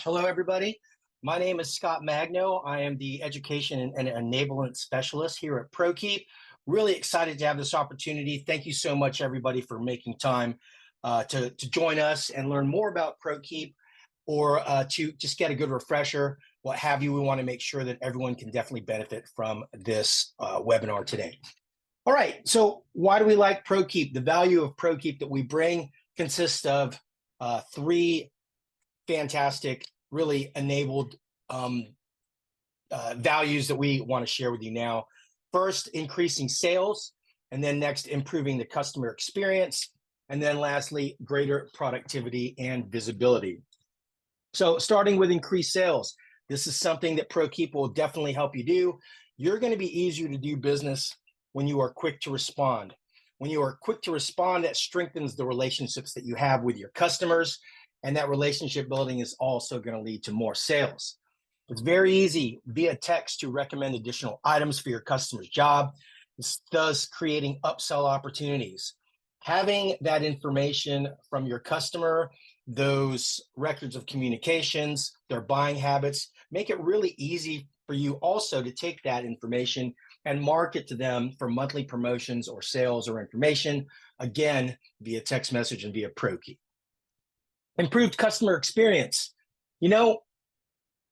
Hello, everybody. My name is Scott Magno. I am the Education and Enablement Specialist here at Prokeep. Really excited to have this opportunity. Thank you so much, everybody, for making time to join us and learn more about Prokeep or to just get a good refresher, what have you. We want to make sure that everyone can definitely benefit from this webinar today. All right, so why do we like Prokeep? The value of Prokeep that we bring consists of three fantastic, really enabled values that we want to share with you now. First, increasing sales, and then next, improving the customer experience, and then lastly, greater productivity and visibility. So starting with increased sales, this is something that Prokeep will definitely help you do. You're going to be easier to do business when you are quick to respond. When you are quick to respond, that strengthens the relationships that you have with your customers, and that relationship building is also going to lead to more sales. It's very easy via text to recommend additional items for your customer's job, thus creating upsell opportunities. Having that information from your customer, those records of communications, their buying habits, make it really easy for you also to take that information and market to them for monthly promotions or sales or information, again, via text message and via Prokeep. Improved customer experience. You know,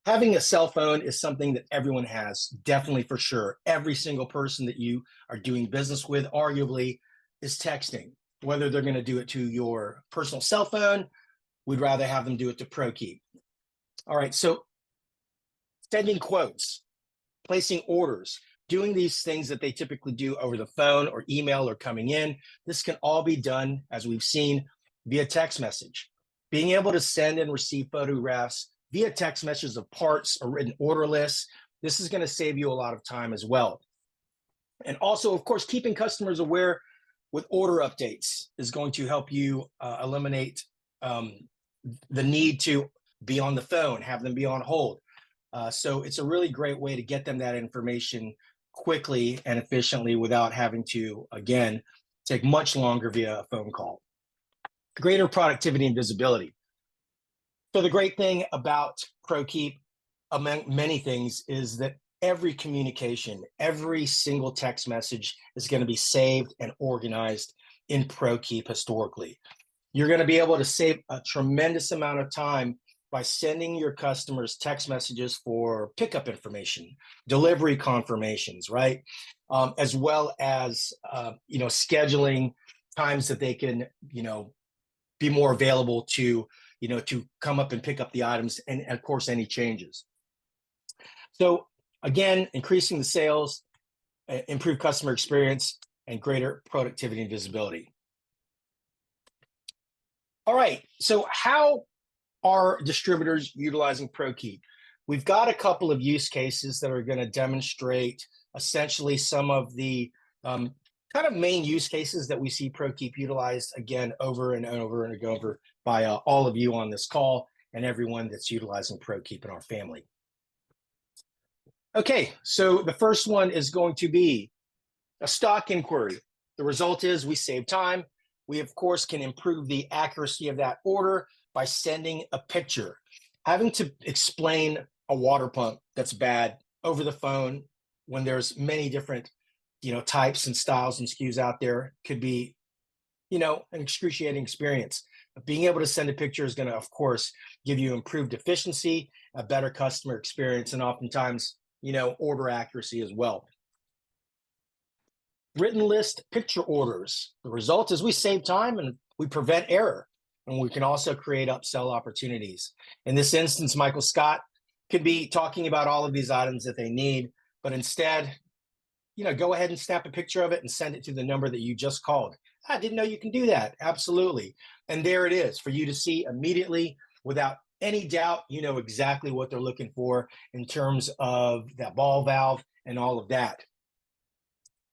having a cell phone is something that everyone has, definitely for sure. Every single person that you are doing business with, arguably, is texting. Whether they're going to do it to your personal cell phone, we'd rather have them do it to Prokeep. All right, so sending quotes, placing orders, doing these things that they typically do over the phone or email or coming in, this can all be done, as we've seen, via text message. Being able to send and receive photographs via text messages of parts or written order lists, this is going to save you a lot of time as well. And also, of course, keeping customers aware with order updates is going to help you eliminate the need to be on the phone, have them be on hold. So it's a really great way to get them that information quickly and efficiently without having to, again, take much longer via a phone call. Greater productivity and visibility. So the great thing about Prokeep, among many things, is that every communication, every single text message is going to be saved and organized in Prokeep historically. You're going to be able to save a tremendous amount of time by sending your customers text messages for pickup information, delivery confirmations, right? As well as, scheduling times that they can, be more available to, to come up and pick up the items and, of course, any changes. So again, increasing the sales, improve customer experience, and greater productivity and visibility. All right, so how are distributors utilizing Prokeep? We've got a couple of use cases that are going to demonstrate essentially some of the kind of main use cases that we see Prokeep utilized, again, over and over and over by all of you on this call and everyone that's utilizing Prokeep in our family. Okay, so the first one is going to be a stock inquiry. The result is we save time. We, of course, can improve the accuracy of that order by sending a picture. Having to explain a water pump that's bad over the phone when there's many different, types and styles and SKUs out there could be, an excruciating experience. But being able to send a picture is going to, of course, give you improved efficiency, a better customer experience, and oftentimes, order accuracy as well. Written list picture orders. The result is we save time and we prevent error. And we can also create upsell opportunities. In this instance, Michael Scott could be talking about all of these items that they need, but instead, go ahead and snap a picture of it and send it to the number that you just called. I didn't know you can do that. Absolutely. And there it is for you to see immediately without any doubt. You know exactly what they're looking for in terms of that ball valve and all of that.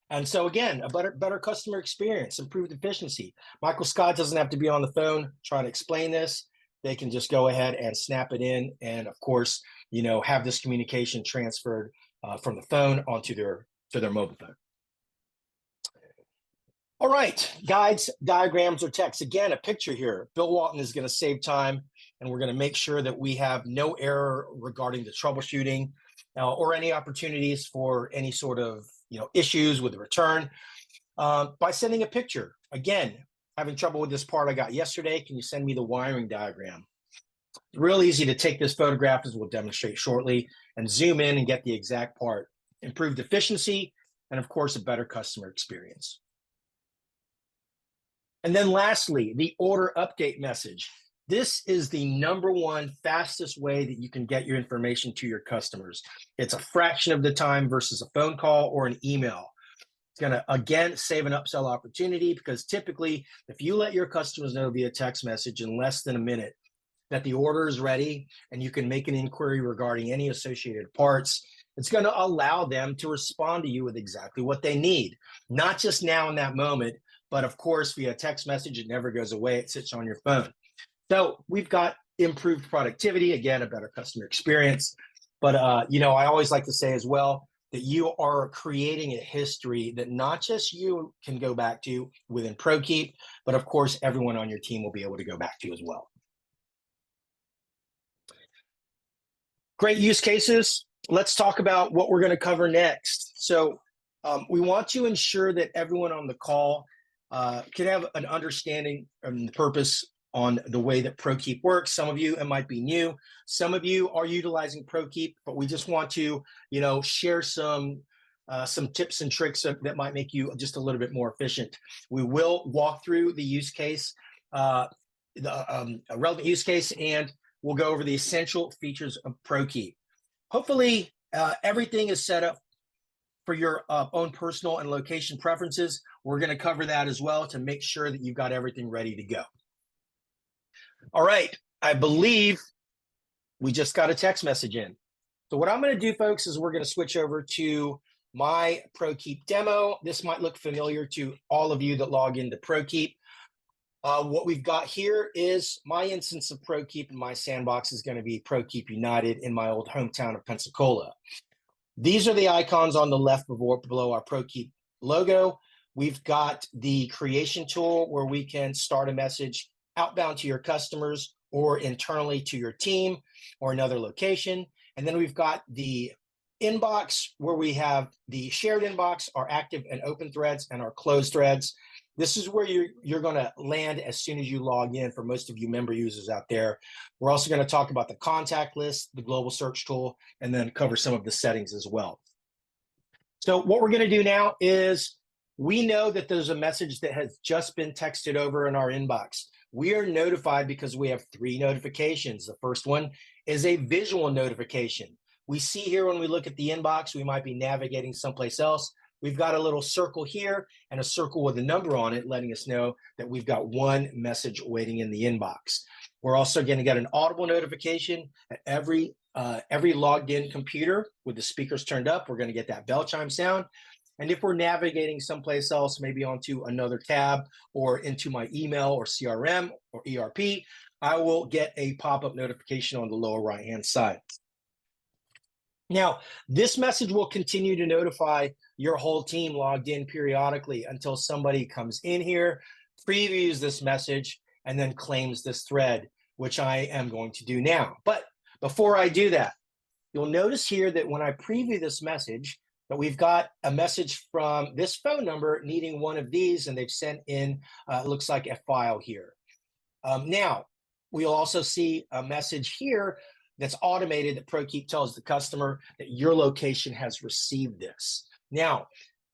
And so again, a better customer experience, improved efficiency. Michael Scott doesn't have to be on the phone trying to explain this. They can just go ahead and snap it in and, of course, have this communication transferred from the phone onto their mobile phone. All right, guides, diagrams, or text. Again, a picture here. Bill Walton is going to save time and we're going to make sure that we have no error regarding the troubleshooting or any opportunities for any sort of issues with the return by sending a picture. Again, having trouble with this part I got yesterday. Can you send me the wiring diagram? Real easy to take this photograph, as we'll demonstrate shortly, and zoom in and get the exact part. Improved efficiency, and of course, a better customer experience. And then lastly, the order update message. This is the #1 fastest way that you can get your information to your customers. It's a fraction of the time versus a phone call or an email. It's going to, again, save an upsell opportunity, because typically, if you let your customers know via text message in less than a minute that the order is ready and you can make an inquiry regarding any associated parts, it's going to allow them to respond to you with exactly what they need, not just now in that moment, but of course, via text message. It never goes away. It sits on your phone. So we've got improved productivity, again, a better customer experience. But, I always like to say as well that you are creating a history that not just you can go back to within Prokeep, but of course, everyone on your team will be able to go back to as well. Great use cases. Let's talk about what we're going to cover next. So we want to ensure that everyone on the call can have an understanding of the purpose on the way that Prokeep works. Some of you, it might be new. Some of you are utilizing Prokeep, but we just want to, share some tips and tricks that might make you just a little bit more efficient. We will walk through the use case, a relevant use case, and we'll go over the essential features of Prokeep. Hopefully, everything is set up for your own personal and location preferences. We're going to cover that as well to make sure that you've got everything ready to go. All right, I believe we just got a text message in. So what I'm going to do, folks, is we're going to switch over to my Prokeep demo. This might look familiar to all of you that log into Prokeep. What we've got here is my instance of Prokeep, and my sandbox is going to be Prokeep United in my old hometown of Pensacola. These are the icons on the left below our Prokeep logo. We've got the creation tool where we can start a message outbound to your customers or internally to your team or another location. And then we've got the inbox where we have the shared inbox, our active and open threads, and our closed threads. This is where you're going to land as soon as you log in for most of you member users out there. We're also going to talk about the contact list, the global search tool, and then cover some of the settings as well. So what we're going to do now is we know that there's a message that has just been texted over in our inbox. We are notified because we have 3 notifications. The first one is a visual notification. We see here when we look at the inbox, we might be navigating someplace else. We've got a little circle here and a circle with a number on it, letting us know that we've got 1 message waiting in the inbox. We're also going to get an audible notification at every logged in computer with the speakers turned up. We're going to get that bell chime sound. And if we're navigating someplace else, maybe onto another tab or into my email or CRM or ERP, I will get a pop-up notification on the lower right-hand side. Now, this message will continue to notify your whole team logged in periodically until somebody comes in here, previews this message, and then claims this thread, which I am going to do now. But before I do that, you'll notice here that when I preview this message, that we've got a message from this phone number needing one of these, and they've sent in, looks like a file here. Now, we'll also see a message here that's automated that Prokeep tells the customer that your location has received this. Now,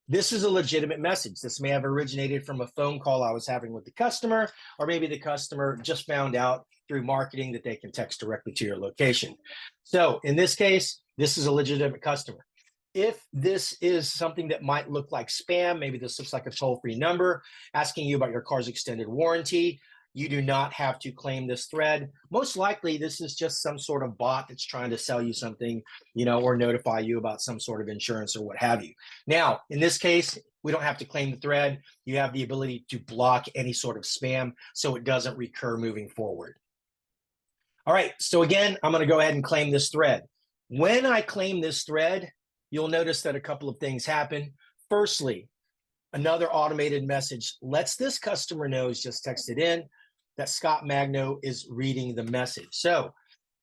this is a legitimate message. This may have originated from a phone call I was having with the customer, or maybe the customer just found out through marketing that they can text directly to your location. So in this case, this is a legitimate customer. If this is something that might look like spam, maybe this looks like a toll-free number asking you about your car's extended warranty, you do not have to claim this thread. Most likely, this is just some sort of bot that's trying to sell you something, or notify you about some sort of insurance or what have you. Now, in this case, we don't have to claim the thread. You have the ability to block any sort of spam so it doesn't recur moving forward. All right, so again, I'm going to go ahead and claim this thread. When I claim this thread, you'll notice that a couple of things happen. Firstly, another automated message lets this customer know, is just texted in, that Scott Magno is reading the message. So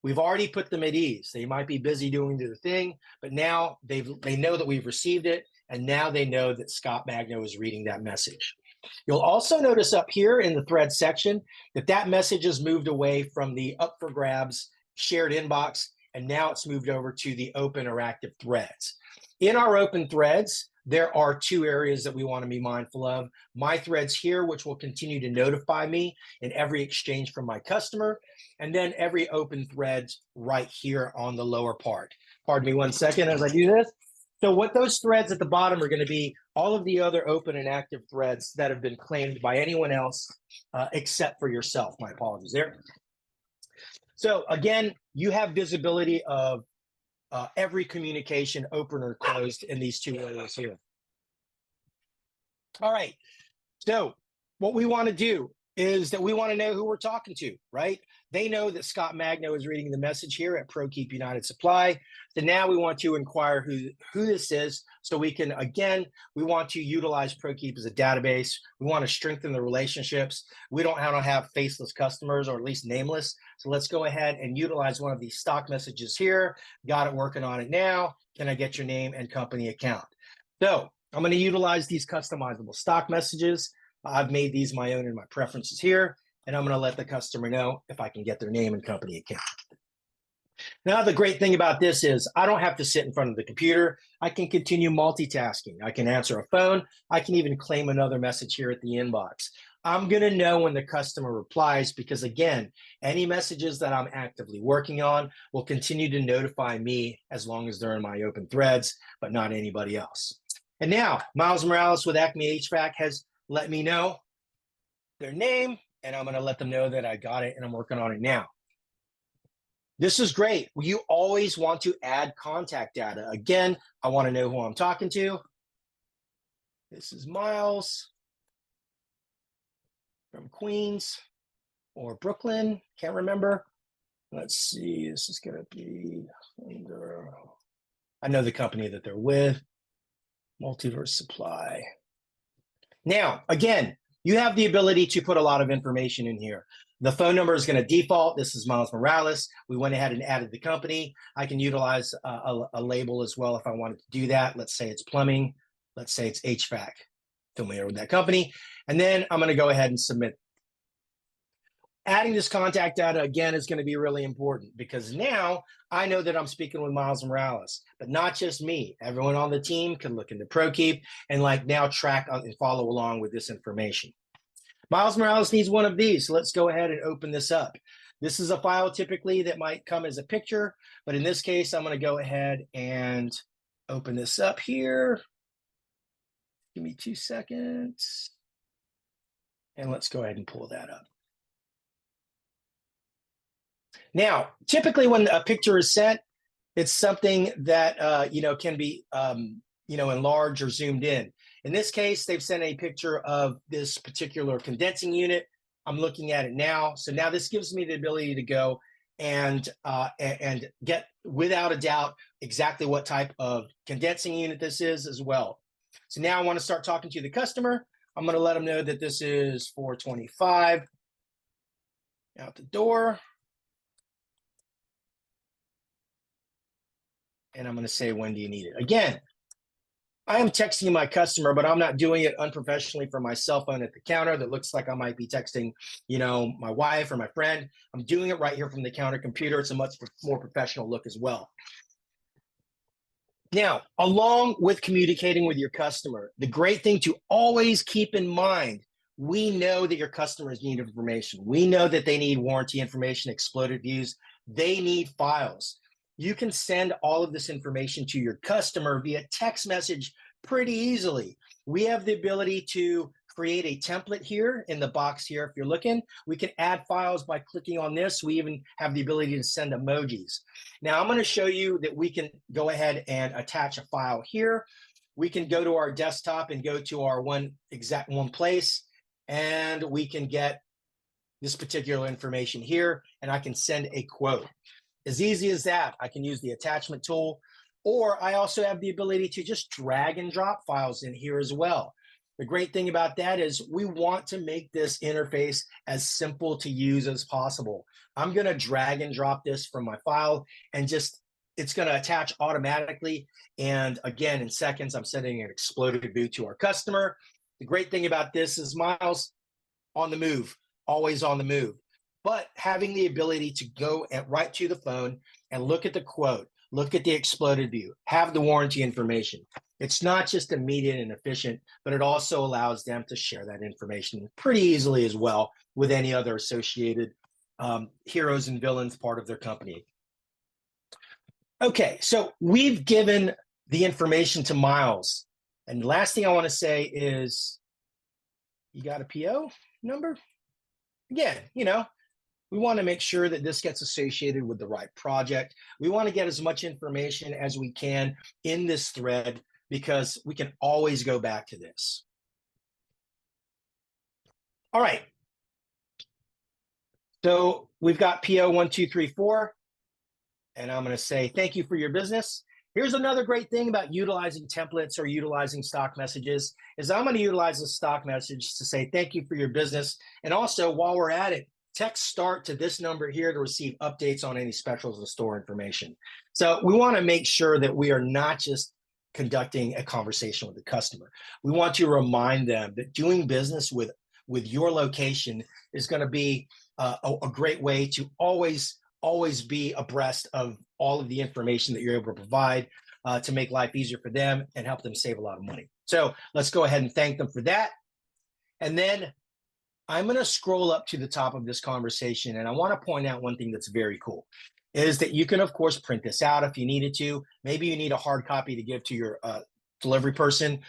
we've already put them at ease. They might be busy doing their thing, but now they know that we've received it, and now they know that Scott Magno is reading that message. You'll also notice up here in the thread section that message has moved away from the up for grabs shared inbox, and now it's moved over to the open or active threads. In our open threads, there are two areas that we want to be mindful of. My threads here, which will continue to notify me in every exchange from my customer, and then every open thread right here on the lower part. Pardon me one second as I do this. So what those threads at the bottom are going to be all of the other open and active threads that have been claimed by anyone else except for yourself. My apologies there. So again, you have visibility of every communication open or closed in these two areas here. All right. So what we want to do is that we want to know who we're talking to, right? They know that Scott Magno is reading the message here at Prokeep United Supply. So now we want to inquire who this is, so we can, again, we want to utilize Prokeep as a database. We want to strengthen the relationships. We don't want to have faceless customers, or at least nameless. So let's go ahead and utilize one of these stock messages here. Got it, working on it now. Can I get your name and company account? So I'm going to utilize these customizable stock messages. I've made these my own in my preferences here, and I'm going to let the customer know if I can get their name and company account. Now, the great thing about this is I don't have to sit in front of the computer. I can continue multitasking. I can answer a phone. I can even claim another message here at the inbox. I'm going to know when the customer replies because, again, any messages that I'm actively working on will continue to notify me as long as they're in my open threads, but not anybody else. And now, Miles Morales with Acme HVAC has let me know their name, and I'm going to let them know that I got it and I'm working on it now. This is great. You always want to add contact data. Again, I want to know who I'm talking to. This is Miles from Queens or Brooklyn. Can't remember. Let's see. This is going to be under, I know the company that they're with, Multiverse Supply. Now, again, you have the ability to put a lot of information in here. The phone number is going to default. This is Miles Morales. We went ahead and added the company. I can utilize a label as well if I wanted to do that. Let's say it's plumbing. Let's say it's HVAC. Familiar with that company. And then I'm going to go ahead and submit. Adding this contact data, again, is going to be really important because now I know that I'm speaking with Miles Morales, but not just me. Everyone on the team can look into Prokeep and now track and follow along with this information. Miles Morales needs one of these. So let's go ahead and open this up. This is a file typically that might come as a picture, but in this case, I'm going to go ahead and open this up here. Give me 2 seconds. And let's go ahead and pull that up. Now, typically when a picture is sent, it's something that can be enlarged or zoomed in. In this case, they've sent a picture of this particular condensing unit. I'm looking at it now. So now this gives me the ability to go and get, without a doubt, exactly what type of condensing unit this is as well. So now I want to start talking to the customer. I'm going to let them know that this is 425 out the door. And I'm going to say, when do you need it? Again, I am texting my customer, but I'm not doing it unprofessionally from my cell phone at the counter that looks like I might be texting, my wife or my friend. I'm doing it right here from the counter computer. It's a much more professional look as well. Now, along with communicating with your customer, the great thing to always keep in mind, we know that your customers need information. We know that they need warranty information, exploded views. They need files. You can send all of this information to your customer via text message pretty easily. We have the ability to create a template here in the box here. If you're looking, we can add files by clicking on this. We even have the ability to send emojis. Now I'm going to show you that we can go ahead and attach a file here. We can go to our desktop and go to our one place, and we can get this particular information here, and I can send a quote. As easy as that. I can use the attachment tool, or I also have the ability to just drag and drop files in here as well. The great thing about that is we want to make this interface as simple to use as possible. I'm going to drag and drop this from my file and just, it's going to attach automatically. And again, in seconds, I'm sending an exploded boot to our customer. The great thing about this is Miles on the move, always on the move. But having the ability to go right to the phone and look at the quote, look at the exploded view, have the warranty information. It's not just immediate and efficient, but it also allows them to share that information pretty easily as well with any other associated heroes and villains part of their company. Okay, so we've given the information to Miles. And the last thing I want to say is, you got a PO number? Again, we want to make sure that this gets associated with the right project. We want to get as much information as we can in this thread because we can always go back to this. All right. So we've got PO 1234, and I'm going to say thank you for your business. Here's another great thing about utilizing templates or utilizing stock messages is I'm going to utilize the stock message to say thank you for your business. And also, while we're at it, text start to this number here to receive updates on any specials and store information. So we want to make sure that we are not just conducting a conversation with the customer. We want to remind them that doing business with your location is going to be a great way to always be abreast of all of the information that you're able to provide to make life easier for them and help them save a lot of money. So let's go ahead and thank them for that. And then I'm going to scroll up to the top of this conversation, and I want to point out one thing that's very cool, is that you can, of course, print this out if you needed to. Maybe you need a hard copy to give to your delivery person.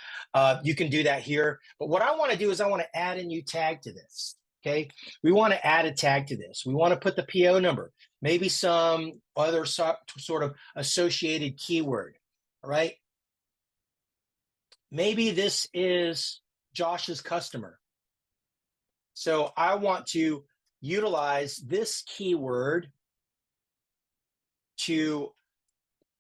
You can do that here. But what I want to do is I want to add a new tag to this, okay? We want to add a tag to this. We want to put the PO number, maybe some other sort of associated keyword, all right? Maybe this is Josh's customer. So I want to utilize this keyword to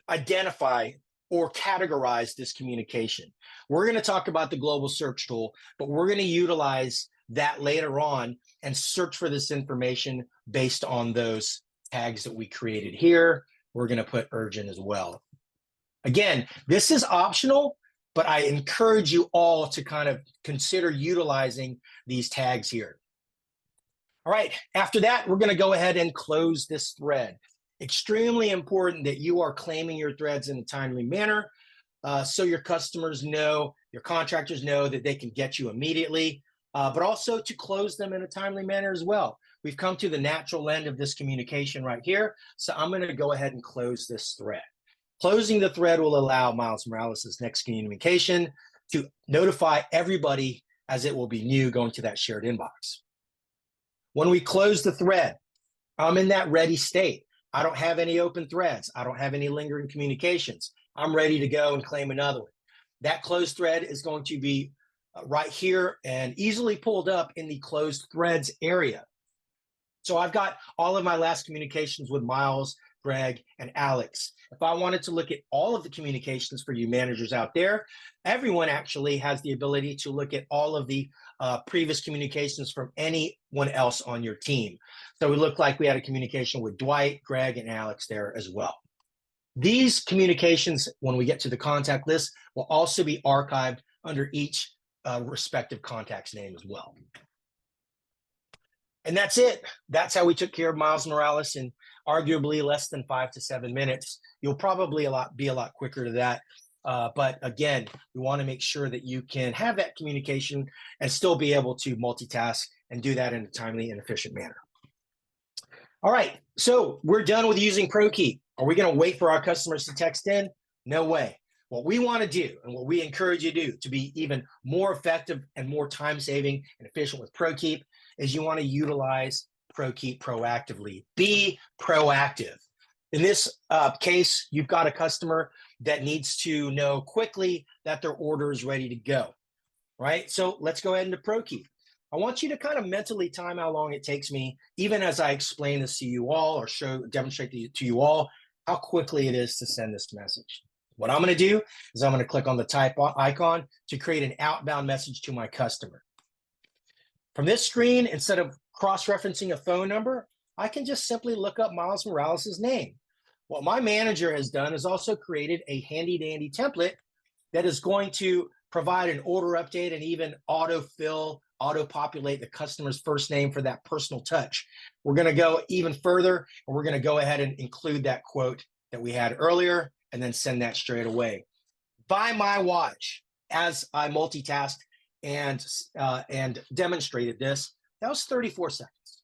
identify or categorize this communication. We're going to talk about the global search tool, but we're going to utilize that later on and search for this information based on those tags that we created here. We're going to put urgent as well. Again, this is optional, but I encourage you all to kind of consider utilizing these tags here. All right, after that, we're going to go ahead and close this thread. Extremely important that you are claiming your threads in a timely manner so your customers know, your contractors know that they can get you immediately, but also to close them in a timely manner as well. We've come to the natural end of this communication right here, so I'm going to go ahead and close this thread. Closing the thread will allow Miles Morales' next communication to notify everybody as it will be new going to that shared inbox. When we close the thread, I'm in that ready state. I don't have any open threads. I don't have any lingering communications. I'm ready to go and claim another one. That closed thread is going to be right here and easily pulled up in the closed threads area. So I've got all of my last communications with Miles, Greg, and Alex. If I wanted to look at all of the communications for you managers out there, everyone actually has the ability to look at all of the previous communications from anyone else on your team. So we look like we had a communication with Dwight, Greg, and Alex there as well. These communications, when we get to the contact list, will also be archived under each respective contact's name as well. And that's it. That's how we took care of Miles Morales in arguably less than 5 to 7 minutes. You'll probably be a lot quicker to that. But again, we want to make sure that you can have that communication and still be able to multitask and do that in a timely and efficient manner. All right, so we're done with using Prokeep. Are we going to wait for our customers to text in? No way. What we want to do and what we encourage you to do to be even more effective and more time-saving and efficient with Prokeep is you want to utilize Prokeep proactively. Be proactive. In this case, you've got a customer that needs to know quickly that their order is ready to go, right? So let's go ahead into Prokeep. I want you to kind of mentally time how long it takes me, even as I explain this to you all or demonstrate to you all how quickly it is to send this message. What I'm going to do is I'm going to click on the type icon to create an outbound message to my customer. From this screen, instead of cross-referencing a phone number, I can just simply look up Miles Morales' name. What my manager has done is also created a handy-dandy template that is going to provide an order update and even autofill, auto-populate the customer's first name for that personal touch. We're going to go even further, and we're going to go ahead and include that quote that we had earlier and then send that straight away. By my watch, as I multitasked and demonstrated this, that was 34 seconds.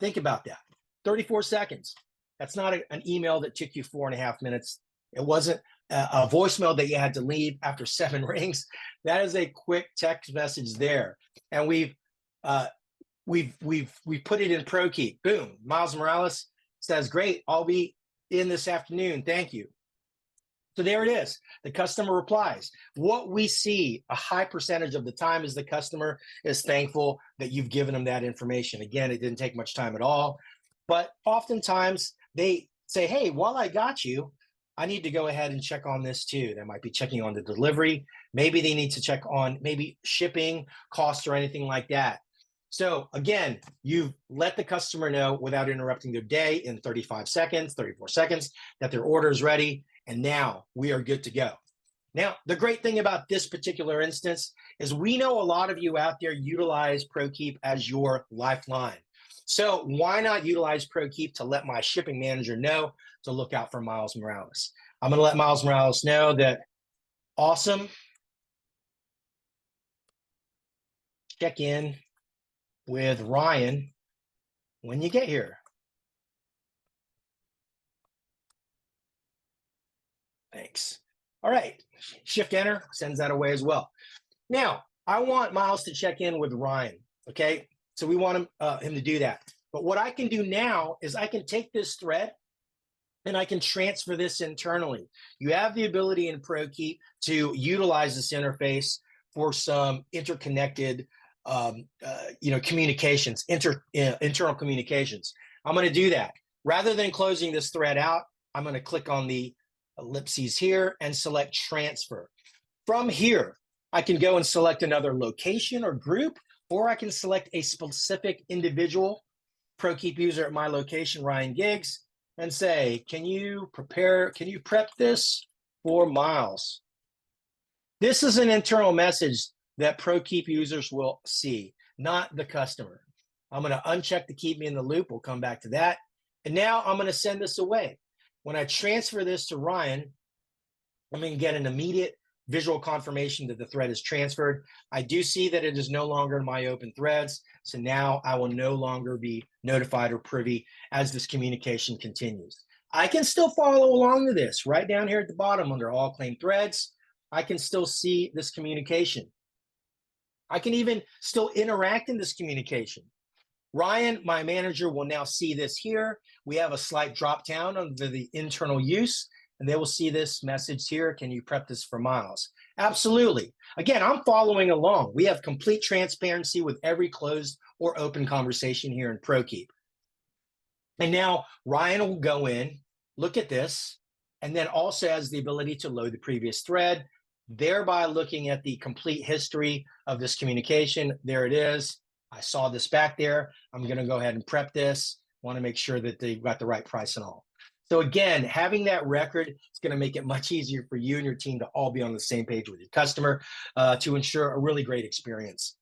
Think about that. 34 seconds. That's not an email that took you 4.5 minutes. It wasn't a voicemail that you had to leave after 7 rings. That is a quick text message there. And we've put it in Prokeep. Boom. Miles Morales says, great, I'll be in this afternoon. Thank you. So there it is. The customer replies. What we see a high percentage of the time is the customer is thankful that you've given them that information. Again, it didn't take much time at all. But oftentimes they say, hey, while I got you, I need to go ahead and check on this too. They might be checking on the delivery. Maybe they need to check on maybe shipping costs or anything like that. So again, you let the customer know without interrupting their day in 35 seconds, 34 seconds, that their order is ready. And now we are good to go. Now, the great thing about this particular instance is we know a lot of you out there utilize Prokeep as your lifeline. So why not utilize Prokeep to let my shipping manager know to look out for Miles Morales? I'm going to let Miles Morales know that awesome. Check in with Ryan when you get here. Thanks. All right. Shift enter sends that away as well. Now, I want Miles to check in with Ryan. Okay. So we want him to do that. But what I can do now is I can take this thread and I can transfer this internally. You have the ability in Prokeep to utilize this interface for some interconnected communications, internal communications. I'm going to do that. Rather than closing this thread out, I'm going to click on the ellipses here and select transfer. From here, I can go and select another location or group, or I can select a specific individual Prokeep user at my location, Ryan Giggs, and say, can you prep this for Miles? This is an internal message that Prokeep users will see, not the customer. I'm going to uncheck the keep me in the loop. We'll come back to that. And now I'm going to send this away. When I transfer this to Ryan, I'm going to get an immediate visual confirmation that the thread is transferred. I do see that it is no longer in my open threads. So now I will no longer be notified or privy as this communication continues. I can still follow along to this right down here at the bottom under all claimed threads. I can still see this communication. I can even still interact in this communication. Ryan, my manager, will now see this here. We have a slight drop down under the internal use, and they will see this message here. Can you prep this for Miles? Absolutely. Again, I'm following along. We have complete transparency with every closed or open conversation here in Prokeep. And now Ryan will go in, look at this, and then also has the ability to load the previous thread, thereby looking at the complete history of this communication. There it is. I saw this back there. I'm going to go ahead and prep this. Want to make sure that they've got the right price and all. So again, having that record is going to make it much easier for you and your team to all be on the same page with your customer to ensure a really great experience.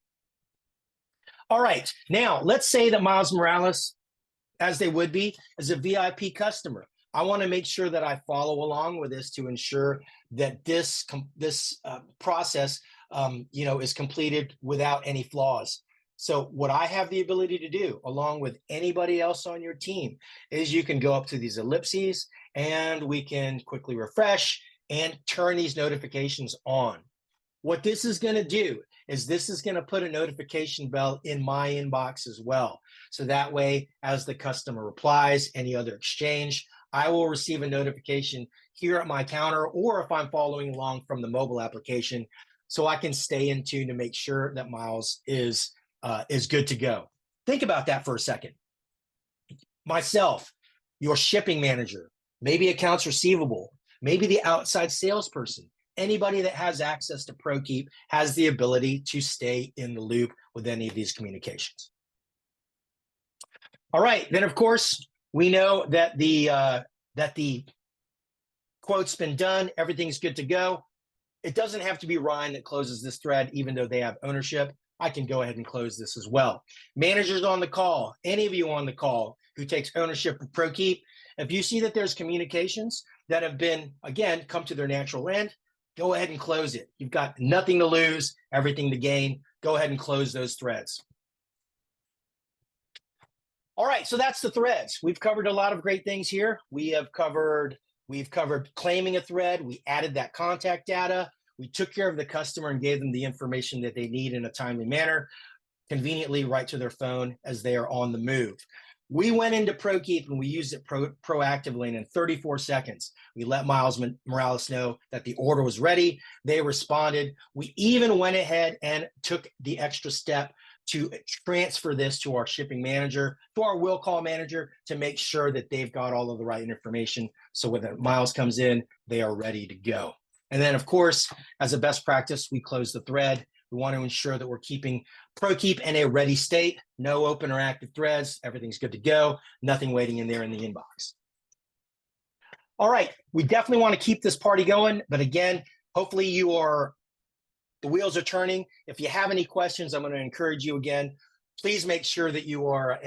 All right, now let's say that Miles Morales, as they would be, is a VIP customer. I want to make sure that I follow along with this to ensure that this process is completed without any flaws. So what I have the ability to do, along with anybody else on your team, is you can go up to these ellipses and we can quickly refresh and turn these notifications on. What this is going to do is this is going to put a notification bell in my inbox as well. So that way, as the customer replies, any other exchange, I will receive a notification here at my counter, or if I'm following along from the mobile application, so I can stay in tune to make sure that Miles is good to go. Think about that for a second. Myself, your shipping manager, maybe accounts receivable, maybe the outside salesperson. Anybody that has access to Prokeep has the ability to stay in the loop with any of these communications. All right, then of course, we know that the quote's been done, everything's good to go. It doesn't have to be Ryan that closes this thread, even though they have ownership. I can go ahead and close this as well. Managers on the call, any of you on the call who takes ownership of Prokeep, if you see that there's communications that have been, again, come to their natural end, go ahead and close it. You've got nothing to lose, everything to gain. Go ahead and close those threads. All right, so that's the threads. We've covered a lot of great things here. We've covered claiming a thread. We added that contact data. We took care of the customer and gave them the information that they need in a timely manner, conveniently right to their phone as they are on the move. We went into Prokeep and we used it proactively, and in 34 seconds, we let Miles Morales know that the order was ready. They responded. We even went ahead and took the extra step to transfer this to our shipping manager, to our will call manager, to make sure that they've got all of the right information. So when Miles comes in, they are ready to go. And then, of course, as a best practice, we close the thread. We want to ensure that we're keeping Prokeep in a ready state, no open or active threads. Everything's good to go. Nothing waiting in there in the inbox. All right, we definitely want to keep this party going. But again, hopefully the wheels are turning. If you have any questions, I'm going to encourage you again. Please make sure that you are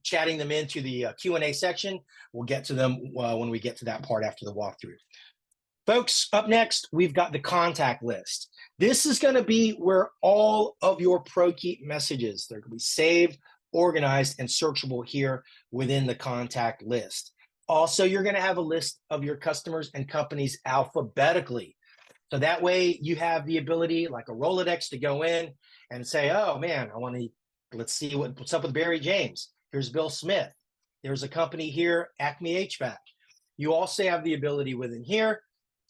chatting them into the Q&A section. We'll get to them when we get to that part after the walkthrough. Folks, up next, we've got the contact list. This is going to be where all of your Prokeep messages, they're going to be saved, organized, and searchable here within the contact list. Also, you're going to have a list of your customers and companies alphabetically. So that way you have the ability, like a Rolodex, to go in and say, oh man, let's see what's up with Barry James. Here's Bill Smith. There's a company here, Acme HVAC. You also have the ability within here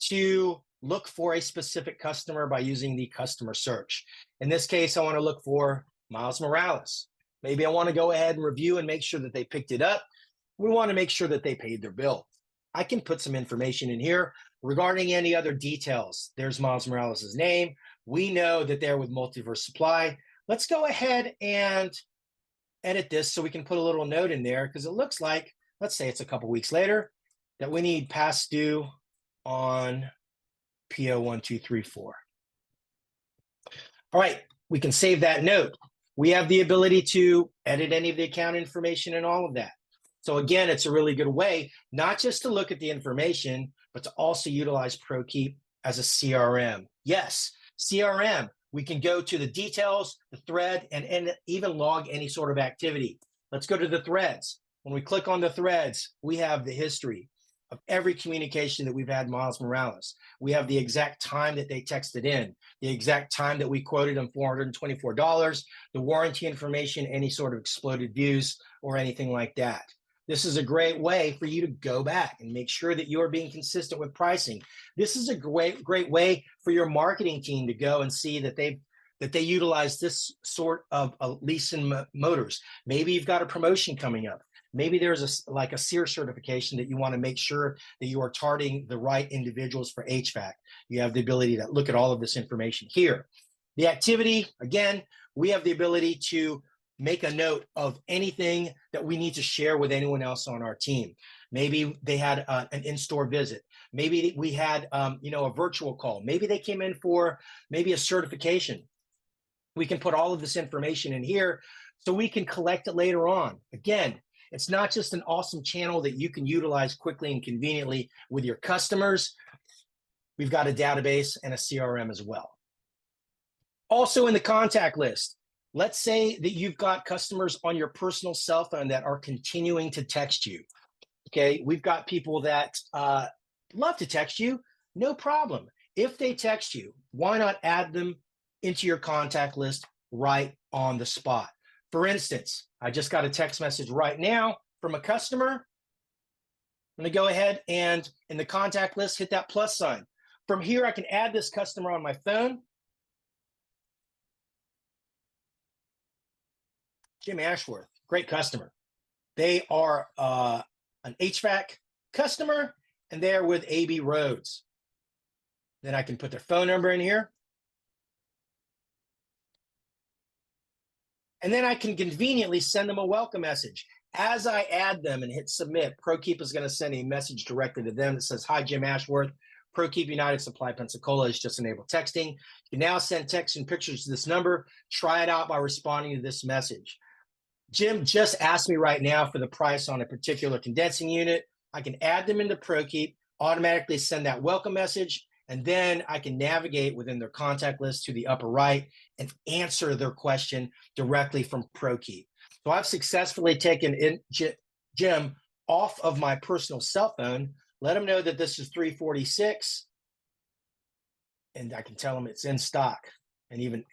to look for a specific customer by using the customer search. In this case, I want to look for Miles Morales. Maybe I want to go ahead and review and make sure that they picked it up. We want to make sure that they paid their bill. I can put some information in here regarding any other details. There's Miles Morales' name. We know that they're with Multiverse Supply. Let's go ahead and edit this so we can put a little note in there, because it looks like, let's say it's a couple weeks later, that we need past due on PO 1234. All right, we can save that note. We have the ability to edit any of the account information and all of that. So again, it's a really good way, not just to look at the information, but to also utilize Prokeep as a CRM. Yes, CRM. We can go to the details, the thread, and even log any sort of activity. Let's go to the threads. When we click on the threads, we have the history of every communication that we've had Miles Morales. We have the exact time that they texted in, the exact time that we quoted them $424, the warranty information, any sort of exploded views or anything like that. This is a great way for you to go back and make sure that you're being consistent with pricing. This is a great way for your marketing team to go and see that they utilize this sort of leasing motors. Maybe you've got a promotion coming up. Maybe there's like a SEER certification that you want to make sure that you are targeting the right individuals for HVAC. You have the ability to look at all of this information here. The activity, again, we have the ability to make a note of anything that we need to share with anyone else on our team. Maybe they had an in-store visit. Maybe we had a virtual call. Maybe they came in for maybe a certification. We can put all of this information in here so we can collect it later on. Again, it's not just an awesome channel that you can utilize quickly and conveniently with your customers. We've got a database and a CRM as well. Also in the contact list, let's say that you've got customers on your personal cell phone that are continuing to text you. Okay, we've got people that love to text you, no problem. If they text you, why not add them into your contact list right on the spot? For instance, I just got a text message right now from a customer. I'm going to go ahead and in the contact list, hit that plus sign. From here, I can add this customer on my phone. Jim Ashworth, great customer. They are an HVAC customer, and they're with AB Roads. Then I can put their phone number in here. And then I can conveniently send them a welcome message. As I add them and hit submit, Prokeep is going to send a message directly to them that says, "Hi, Jim Ashworth. Prokeep United Supply Pensacola has just enabled texting. You can now send text and pictures to this number. Try it out by responding to this message." Jim just asked me right now for the price on a particular condensing unit. I can add them into Prokeep, automatically send that welcome message, and then I can navigate within their contact list to the upper right and answer their question directly from Prokeep. So I've successfully taken Jim off of my personal cell phone, let him know that this is 346, and I can tell him it's in stock, and even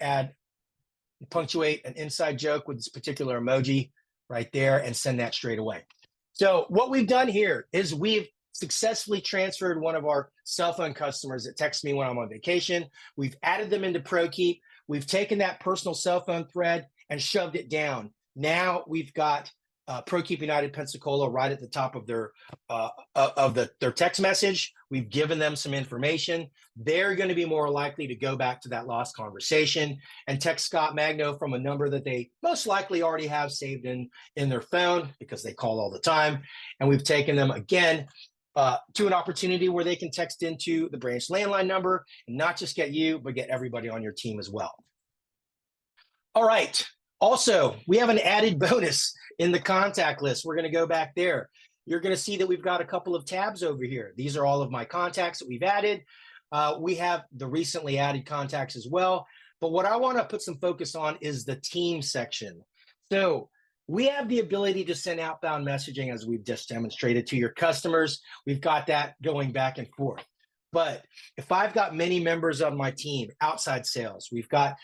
punctuate an inside joke with this particular emoji right there and send that straight away. So what we've done here is we've successfully transferred one of our cell phone customers that texts me when I'm on vacation. We've added them into Prokeep. We've taken that personal cell phone thread and shoved it down. Now we've got Prokeep United Pensacola right at the top of their text message. We've given them some information. They're going to be more likely to go back to that lost conversation and text Scott Magno from a number that they most likely already have saved in their phone because they call all the time. And we've taken them again to an opportunity where they can text into the branch landline number and not just get you, but get everybody on your team as well. All right. Also, we have an added bonus in the contact list. We're going to go back there. You're going to see that we've got a couple of tabs over here. These are all of my contacts that we've added. We have the recently added contacts as well. But what I want to put some focus on is the team section. So we have the ability to send outbound messaging, as we've just demonstrated, to your customers. We've got that going back and forth. But if I've got many members of my team, outside sales, we've got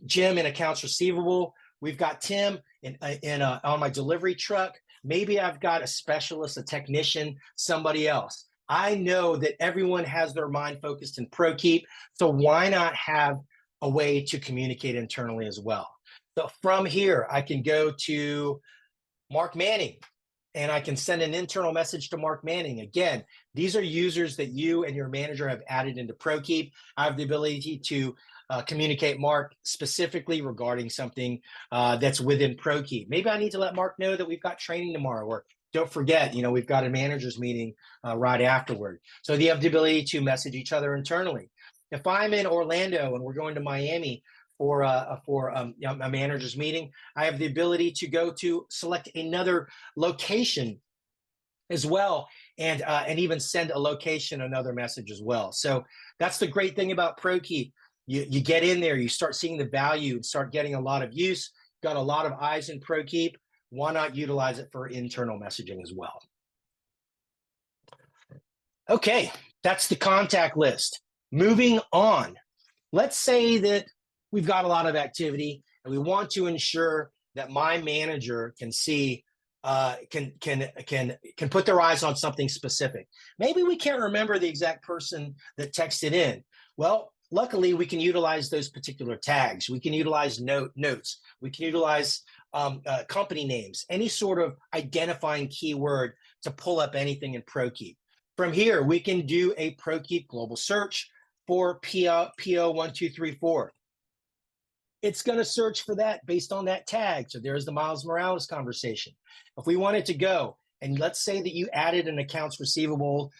Jim in accounts receivable, we've got Tim on my delivery truck, maybe I've got a specialist, a technician, somebody else. I know that everyone has their mind focused in Prokeep, so why not have a way to communicate internally as well? So from here, I can go to Mark Manning, and I can send an internal message to Mark Manning. Again, these are users that you and your manager have added into Prokeep. I have the ability to communicate Mark specifically regarding something that's within Prokeep. Maybe I need to let Mark know that we've got training tomorrow, or don't forget, we've got a manager's meeting right afterward. So you have the ability to message each other internally. If I'm in Orlando and we're going to Miami for a manager's meeting, I have the ability to go to select another location as well, and even send a location another message as well. So that's the great thing about Prokeep. You get in there, you start seeing the value and start getting a lot of use, got a lot of eyes in Prokeep. Why not utilize it for internal messaging as well? Okay, that's the contact list. Moving on, let's say that we've got a lot of activity and we want to ensure that my manager can see, can put their eyes on something specific. Maybe we can't remember the exact person that texted in. Well, luckily, we can utilize those particular tags. We can utilize notes. We can utilize company names, any sort of identifying keyword to pull up anything in Prokeep. From here, we can do a Prokeep global search for PO1234. It's going to search for that based on that tag. So there's the Miles Morales conversation. If we wanted to go, and let's say that you added an accounts receivable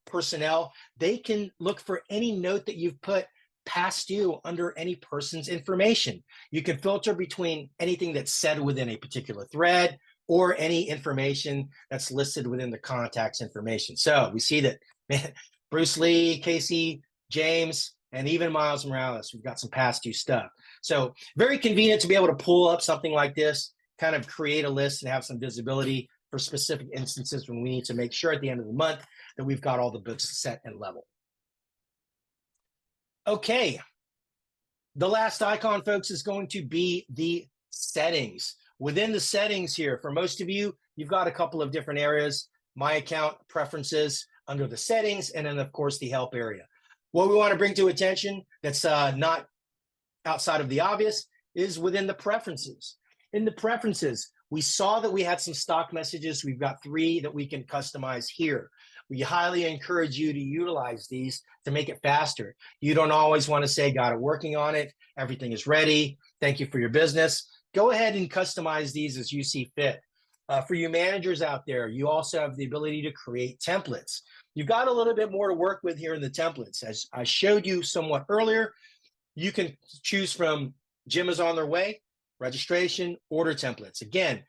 personnel, they can look for any note that you've put past due under any person's information. You can filter between anything that's said within a particular thread or any information that's listed within the contacts information. So we see that Bruce Lee, Casey, James, and even Miles Morales, we've got some past due stuff. So very convenient to be able to pull up something like this, kind of create a list and have some visibility for specific instances when we need to make sure at the end of the month that we've got all the books set and level. Okay, the last icon, folks, is going to be the settings. Within the settings here, for most of you, you've got a couple of different areas: my account, preferences, under the settings, and then, of course, the help area. What we want to bring to attention that's not outside of the obvious is within the preferences. In the preferences, we saw that we had some stock messages. We've got 3 that we can customize here. we highly encourage you to utilize these to make it faster. You don't always want to say, got it, working on it, everything is ready, thank you for your business. Go ahead and customize these as you see fit. For you managers out there, you also have the ability to create templates. You've got a little bit more to work with here in the templates. As I showed you somewhat earlier, you can choose from Jim is on their way, registration, order templates. Again,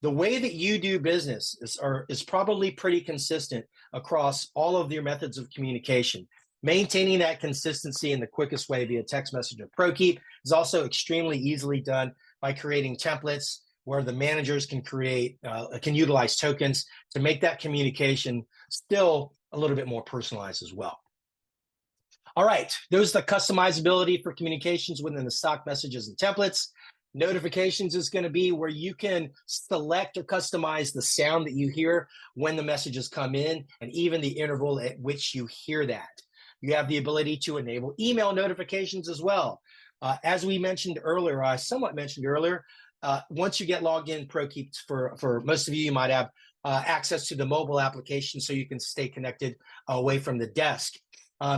the way that you do business is probably pretty consistent across all of your methods of communication. Maintaining that consistency in the quickest way via text message or Prokeep is also extremely easily done by creating templates where the managers can utilize tokens to make that communication still a little bit more personalized as well. All right, those are the customizability for communications within the stock messages and templates. Notifications is going to be where you can select or customize the sound that you hear when the messages come in, and even the interval at which you hear that. You have the ability to enable email notifications as well. As we mentioned earlier, I somewhat mentioned earlier, once you get logged in, Prokeep, for most of you, you might have access to the mobile application so you can stay connected away from the desk.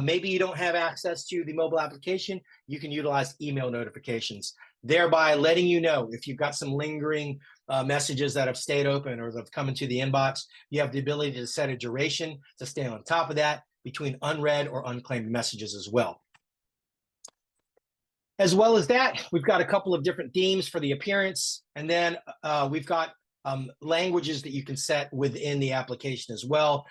Maybe you don't have access to the mobile application, you can utilize email notifications, thereby letting you know if you've got some lingering messages that have stayed open or that have come into the inbox. You have the ability to set a duration to stay on top of that between unread or unclaimed messages as well. As well as that, we've got a couple of different themes for the appearance, and then we've got languages that you can set within the application as well.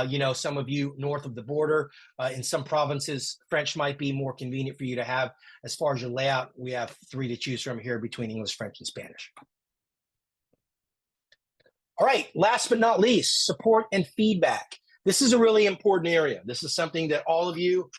You know, some of you north of the border, in some provinces, French might be more convenient for you to have. As far as your layout, we have 3 to choose from here between English, French, and Spanish. All right, last but not least, support and feedback. This is a really important area. This is something that all of you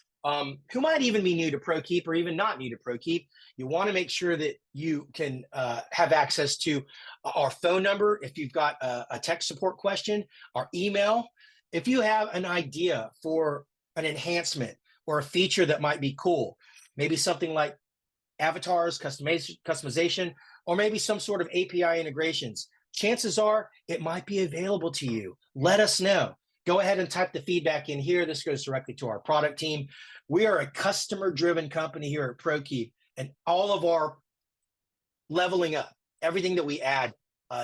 who might even be new to Prokeep or even not new to Prokeep, you want to make sure that you can have access to our phone number if you've got a tech support question, our email. If you have an idea for an enhancement or a feature that might be cool, maybe something like avatars, customization, or maybe some sort of API integrations, chances are it might be available to you. Let us know. Go ahead and type the feedback in here. This goes directly to our product team. We are a customer-driven company here at Prokeep, and all of our leveling up, everything that we add,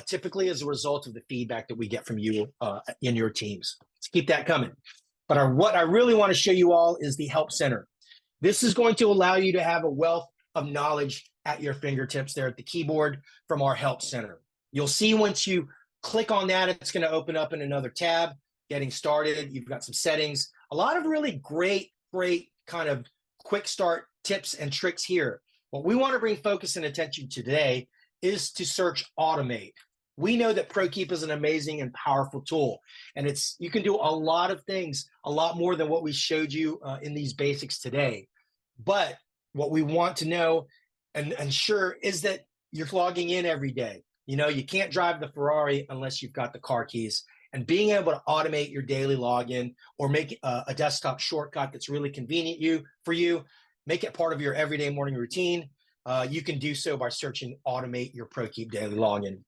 typically as a result of the feedback that we get from you in your teams. Let's keep that coming. But what I really want to show you all is the Help Center. This is going to allow you to have a wealth of knowledge at your fingertips there at the keyboard from our Help Center. You'll see once you click on that, it's going to open up in another tab. Getting started, you've got some settings, a lot of really great kind of quick start tips and tricks here. What we want to bring focus and attention to today is to search automate. We know that Prokeep is an amazing and powerful tool, and you can do a lot of things, a lot more than what we showed you in these basics today. But what we want to know and ensure is that you're logging in every day. You know, you can't drive the Ferrari unless you've got the car keys. And being able to automate your daily login or make a desktop shortcut that's really convenient for you, make it part of your everyday morning routine, you can do so by searching automate your Prokeep daily login.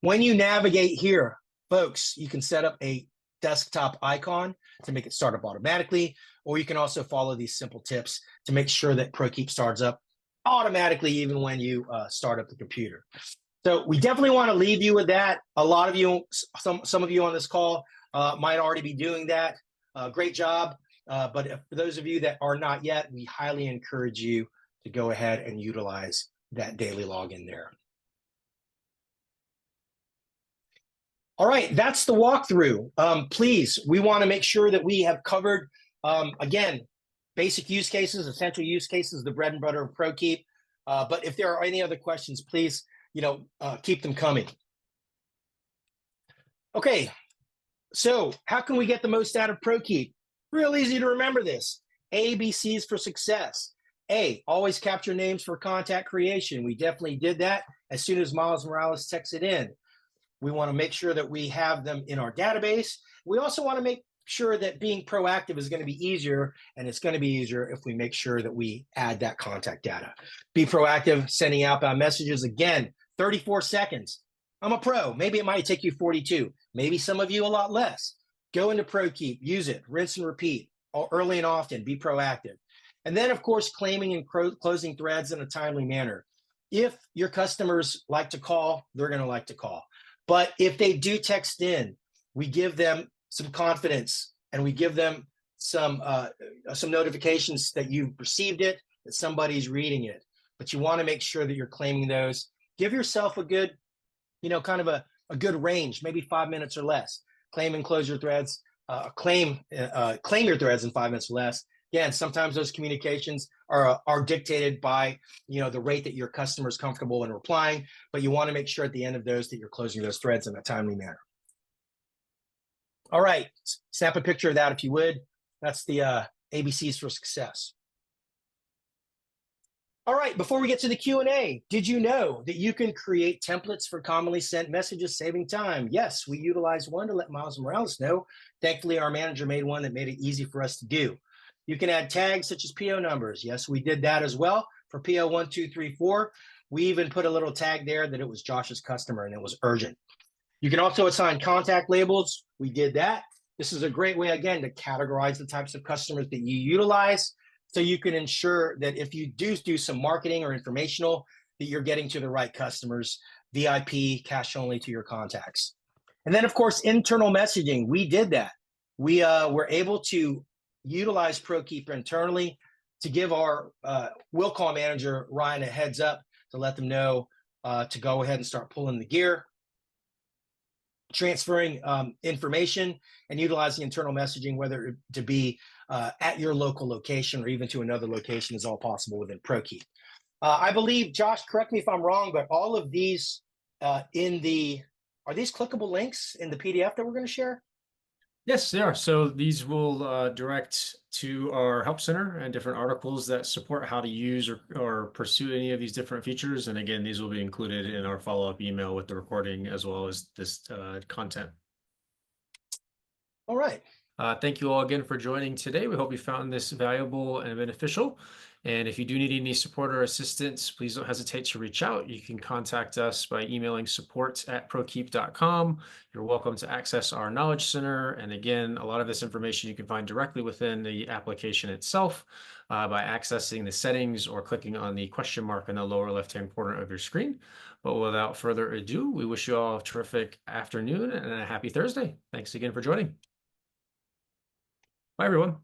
When you navigate here, folks, you can set up a desktop icon to make it start up automatically, or you can also follow these simple tips to make sure that Prokeep starts up automatically even when you start up the computer. So we definitely want to leave you with that. A lot of you, some of you on this call might already be doing that. Great job. But for those of you that are not yet, we highly encourage you to go ahead and utilize that daily login there. All right, that's the walkthrough. Please, we want to make sure that we have covered, again, basic use cases, essential use cases, the bread and butter of Prokeep. But if there are any other questions, please, keep them coming. Okay, so how can we get the most out of Prokeep? Real easy to remember this. ABCs for success. A, always capture names for contact creation. We definitely did that as soon as Miles Morales texted in. We want to make sure that we have them in our database. We also want to make sure that being proactive is going to be easier, and it's going to be easier if we make sure that we add that contact data. Be proactive, sending outbound messages. Again, 34 seconds. I'm a pro. Maybe it might take you 42. Maybe some of you a lot less. Go into Prokeep, use it, rinse and repeat, early and often, be proactive. And then, of course, claiming and closing threads in a timely manner. If your customers like to call, they're going to like to call. But if they do text in, we give them some confidence and we give them some notifications that you've received it, that somebody's reading it. But you want to make sure that you're claiming those. Give yourself a good, kind of a good range, maybe 5 minutes or less. Claim and close your threads. Claim your threads in 5 minutes or less. Again, sometimes those communications are dictated by the rate that your customer is comfortable in replying, but you want to make sure at the end of those that you're closing those threads in a timely manner. All right, snap a picture of that if you would. That's the ABCs for success. All right, before we get to the Q&A, did you know that you can create templates for commonly sent messages, saving time? Yes, we utilized one to let Miles Morales know. Thankfully, our manager made one that made it easy for us to do. You can add tags such as PO numbers. Yes, we did that as well for PO 1234. We even put a little tag there that it was Josh's customer and it was urgent. You can also assign contact labels. We did that. This is a great way, again, to categorize the types of customers that you utilize, so you can ensure that if you do some marketing or informational, that you're getting to the right customers, VIP, cash only to your contacts. And then, of course, internal messaging. We did that. We were able to utilize Prokeep internally to give our will call manager, Ryan, a heads up to let them know to go ahead and start pulling the gear. Transferring information and utilizing internal messaging, whether it to be at your local location or even to another location, is all possible within Prokeep. I believe, Josh, correct me if I'm wrong, but all of these are these clickable links in the PDF that we're going to share? Yes, they are. So these will direct to our help center and different articles that support how to use or pursue any of these different features. And again, these will be included in our follow-up email with the recording as well as this content. All right. Thank you all again for joining today. We hope you found this valuable and beneficial. And if you do need any support or assistance, please don't hesitate to reach out. You can contact us by emailing support@prokeep.com. You're welcome to access our Knowledge Center. And again, a lot of this information you can find directly within the application itself by accessing the settings or clicking on the question mark in the lower left-hand corner of your screen. But without further ado, we wish you all a terrific afternoon and a happy Thursday. Thanks again for joining. Bye, everyone.